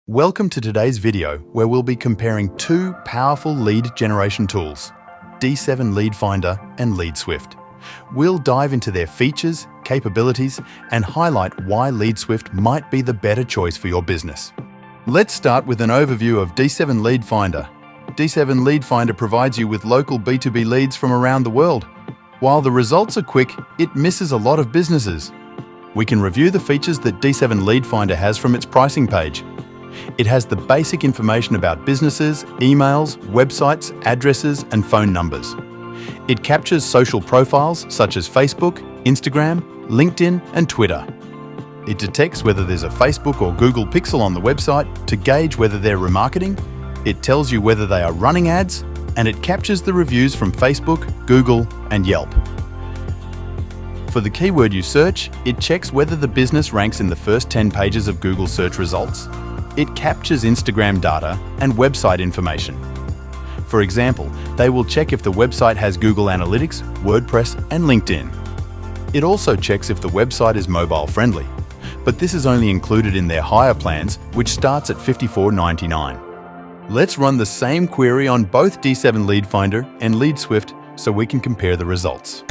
Welcome to today's video where we'll be comparing two powerful lead generation tools, D7 Lead Finder and LeadSwift. We'll dive into their features, capabilities, and highlight why LeadSwift might be the better choice for your business. Let's start with an overview of D7 Lead Finder. D7 Lead Finder provides you with local B2B leads from around the world. While the results are quick, it misses a lot of businesses. We can review the features that D7 Lead Finder has from its pricing page. It has the basic information about businesses, emails, websites, addresses, and phone numbers. It captures social profiles such as Facebook, Instagram, LinkedIn, and Twitter. It detects whether there's a Facebook or Google pixel on the website to gauge whether they're remarketing. It tells you whether they are running ads, and it captures the reviews from Facebook, Google, and Yelp. For the keyword you search, it checks whether the business ranks in the first 10 pages of Google search results. It captures Instagram data and website information. For example, they will check if the website has Google Analytics, WordPress, and LinkedIn. It also checks if the website is mobile friendly, but this is only included in their higher plans, which starts at $54.99. Let's run the same query on both D7 Lead Finder and LeadSwift so we can compare the results.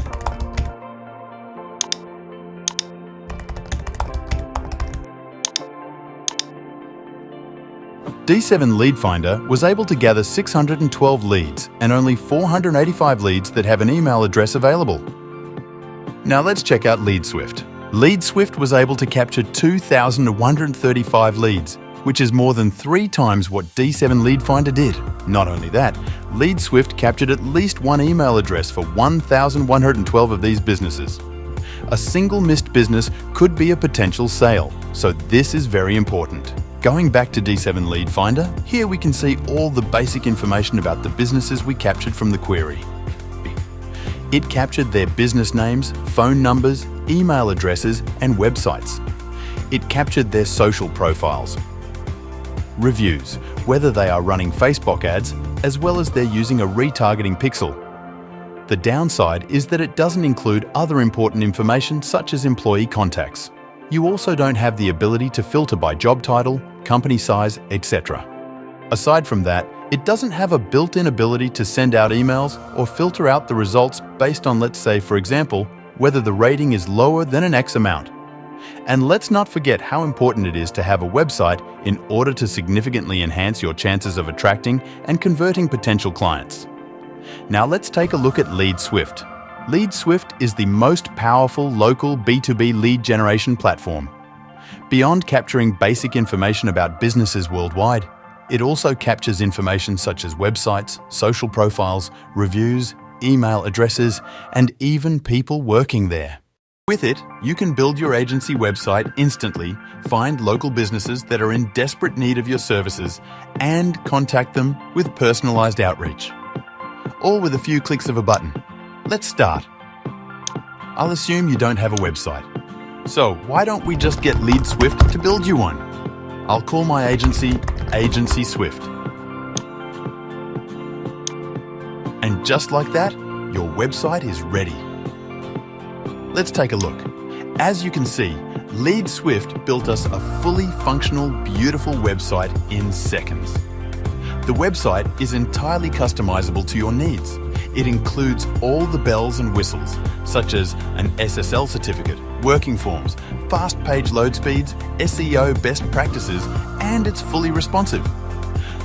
D7 Lead Finder was able to gather 612 leads and only 485 leads that have an email address available. Now let's check out LeadSwift. LeadSwift was able to capture 2,135 leads, which is more than 3 times what D7 Lead Finder did. Not only that, LeadSwift captured at least one email address for 1,112 of these businesses. A single missed business could be a potential sale, so this is very important. Going back to D7 Lead Finder, here we can see all the basic information about the businesses we captured from the query. It captured their business names, phone numbers, email addresses, and websites. It captured their social profiles, reviews, whether they are running Facebook ads, as well as they're using a retargeting pixel. The downside is that it doesn't include other important information such as employee contacts. You also don't have the ability to filter by job title, company size, etc. Aside from that, it doesn't have a built-in ability to send out emails or filter out the results based on, let's say, for example, whether the rating is lower than an X amount. And let's not forget how important it is to have a website in order to significantly enhance your chances of attracting and converting potential clients. Now let's take a look at LeadSwift. LeadSwift is the most powerful local B2B lead generation platform. Beyond capturing basic information about businesses worldwide, it also captures information such as websites, social profiles, reviews, email addresses, and even people working there. With it, you can build your agency website instantly, find local businesses that are in desperate need of your services, and contact them with personalized outreach. All with a few clicks of a button. Let's start. I'll assume you don't have a website. So why don't we just get LeadSwift to build you one? I'll call my agency Agency Swift. And just like that, your website is ready. Let's take a look. As you can see, LeadSwift built us a fully functional, beautiful website in seconds. The website is entirely customizable to your needs. It includes all the bells and whistles, such as an SSL certificate, working forms, fast page load speeds, SEO best practices, and it's fully responsive.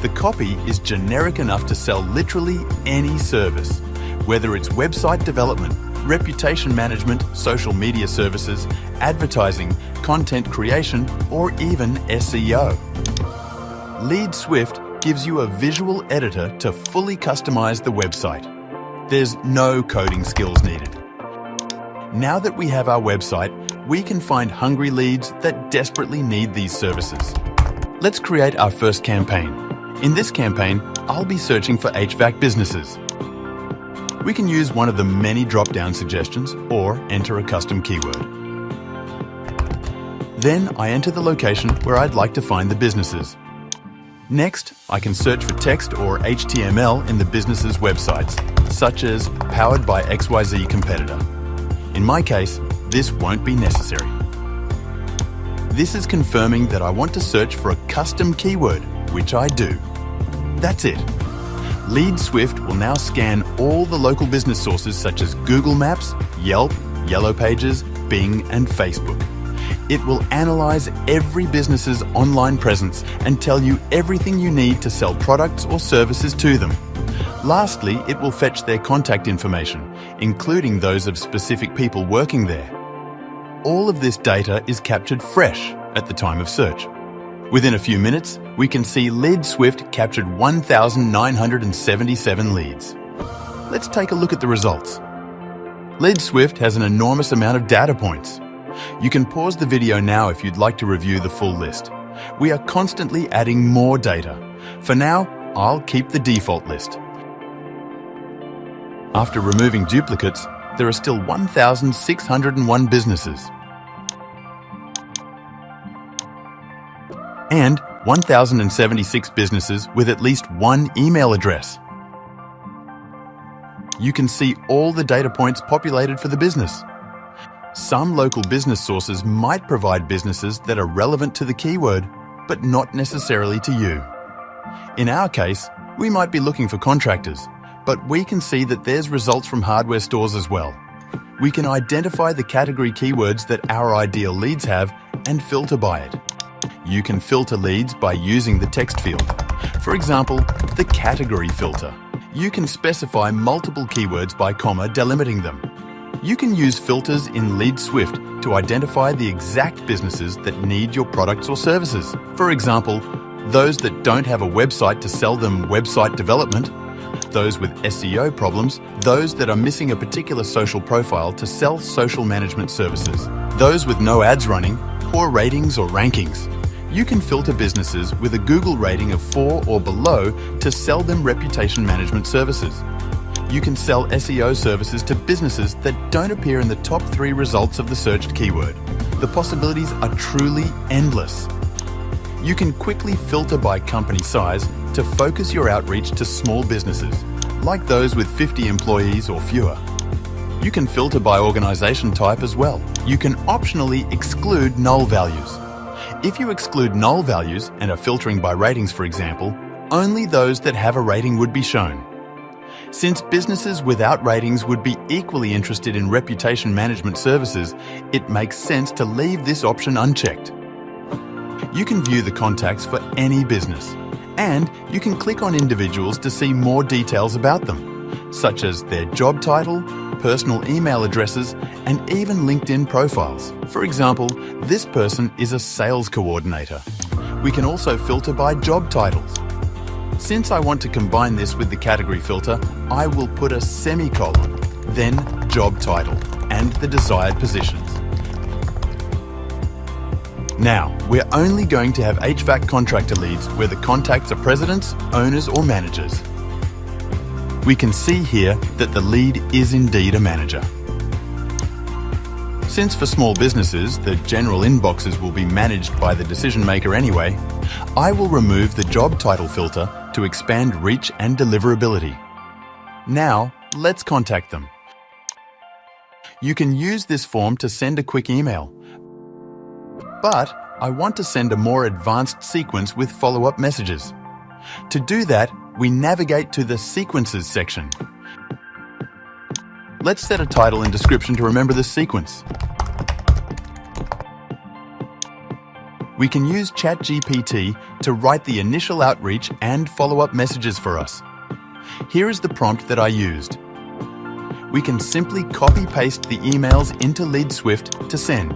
The copy is generic enough to sell literally any service, whether it's website development, reputation management, social media services, advertising, content creation, or even SEO. LeadSwift gives you a visual editor to fully customize the website. There's no coding skills needed. Now that we have our website, we can find hungry leads that desperately need these services. Let's create our first campaign. In this campaign, I'll be searching for HVAC businesses. We can use one of the many drop-down suggestions or enter a custom keyword. Then I enter the location where I'd like to find the businesses. Next, I can search for text or HTML in the business's websites, such as powered by XYZ competitor. In my case, this won't be necessary. This is confirming that I want to search for a custom keyword, which I do. That's it. LeadSwift will now scan all the local business sources such as Google Maps, Yelp, Yellow Pages, Bing, and Facebook. It will analyze every business's online presence and tell you everything you need to sell products or services to them. Lastly, it will fetch their contact information, including those of specific people working there. All of this data is captured fresh at the time of search. Within a few minutes, we can see LeadSwift captured 1,977 leads. Let's take a look at the results. LeadSwift has an enormous amount of data points. You can pause the video now if you'd like to review the full list. We are constantly adding more data. For now, I'll keep the default list. After removing duplicates, there are still 1,601 businesses and 1,076 businesses with at least one email address. You can see all the data points populated for the business. Some local business sources might provide businesses that are relevant to the keyword, but not necessarily to you. In our case, we might be looking for contractors, but we can see that there's results from hardware stores as well. We can identify the category keywords that our ideal leads have and filter by it. You can filter leads by using the text field. For example, the category filter. You can specify multiple keywords by comma delimiting them. You can use filters in LeadSwift to identify the exact businesses that need your products or services. For example, those that don't have a website to sell them website development, those with SEO problems, those that are missing a particular social profile to sell social management services, those with no ads running, poor ratings or rankings. You can filter businesses with a Google rating of 4 or below to sell them reputation management services. You can sell SEO services to businesses that don't appear in the top 3 results of the searched keyword. The possibilities are truly endless. You can quickly filter by company size to focus your outreach to small businesses, like those with 50 employees or fewer. You can filter by organization type as well. You can optionally exclude null values. If you exclude null values and are filtering by ratings, for example, only those that have a rating would be shown. Since businesses without ratings would be equally interested in reputation management services, it makes sense to leave this option unchecked. You can view the contacts for any business, and you can click on individuals to see more details about them, such as their job title, personal email addresses, and even LinkedIn profiles. For example, this person is a sales coordinator. We can also filter by job titles. Since I want to combine this with the category filter, I will put a semicolon, then job title, and the desired positions. Now, we're only going to have HVAC contractor leads where the contacts are presidents, owners, or managers. We can see here that the lead is indeed a manager. Since for small businesses, the general inboxes will be managed by the decision maker anyway, I will remove the job title filter to expand reach and deliverability. Now, let's contact them. You can use this form to send a quick email, but I want to send a more advanced sequence with follow-up messages. To do that, we navigate to the Sequences section. Let's set a title and description to remember this sequence. We can use ChatGPT to write the initial outreach and follow-up messages for us. Here is the prompt that I used. We can simply copy-paste the emails into LeadSwift to send.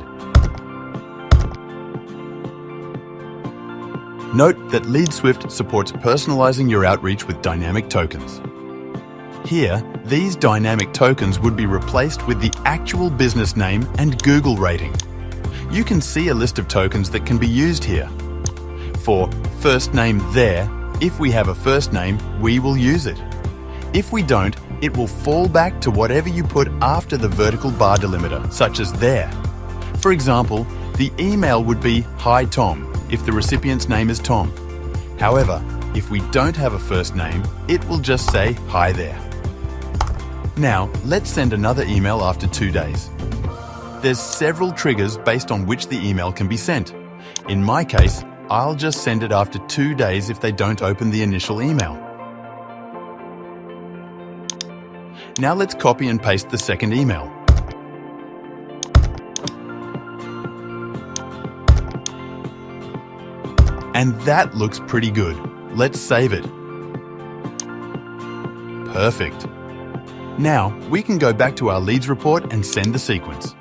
Note that LeadSwift supports personalizing your outreach with dynamic tokens. Here, these dynamic tokens would be replaced with the actual business name and Google rating. You can see a list of tokens that can be used here. For first name there, if we have a first name, we will use it. If we don't, it will fall back to whatever you put after the vertical bar delimiter, such as there. For example, the email would be "Hi Tom" if the recipient's name is Tom. However, if we don't have a first name, it will just say "Hi there." Now, let's send another email after 2 days. There's several triggers based on which the email can be sent. In my case, I'll just send it after 2 days if they don't open the initial email. Now let's copy and paste the second email. And that looks pretty good. Let's save it. Perfect. Now we can go back to our leads report and send the sequence.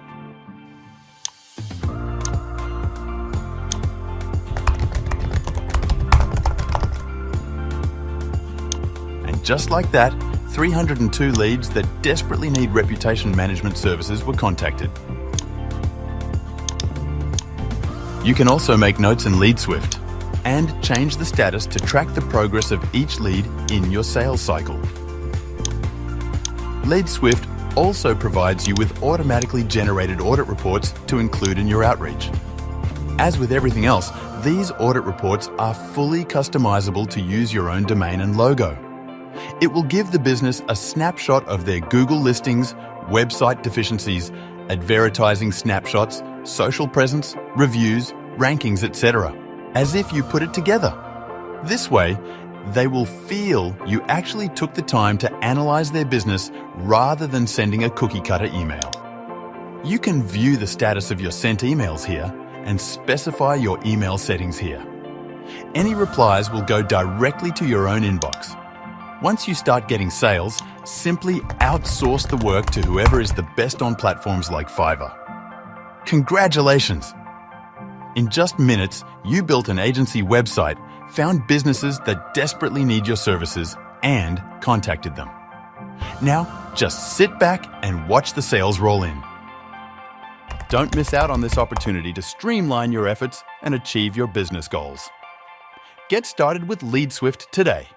And just like that, 302 leads that desperately need reputation management services were contacted. You can also make notes in LeadSwift and change the status to track the progress of each lead in your sales cycle. LeadSwift also provides you with automatically generated audit reports to include in your outreach. As with everything else, these audit reports are fully customizable to use your own domain and logo. It will give the business a snapshot of their Google listings, website deficiencies, advertising snapshots, social presence, reviews, rankings, etc., as if you put it together. This way, they will feel you actually took the time to analyze their business rather than sending a cookie-cutter email. You can view the status of your sent emails here and specify your email settings here. Any replies will go directly to your own inbox. Once you start getting sales, simply outsource the work to whoever is the best on platforms like Fiverr. Congratulations! In just minutes, you built an agency website, found businesses that desperately need your services, and contacted them. Now, just sit back and watch the sales roll in. Don't miss out on this opportunity to streamline your efforts and achieve your business goals. Get started with LeadSwift today.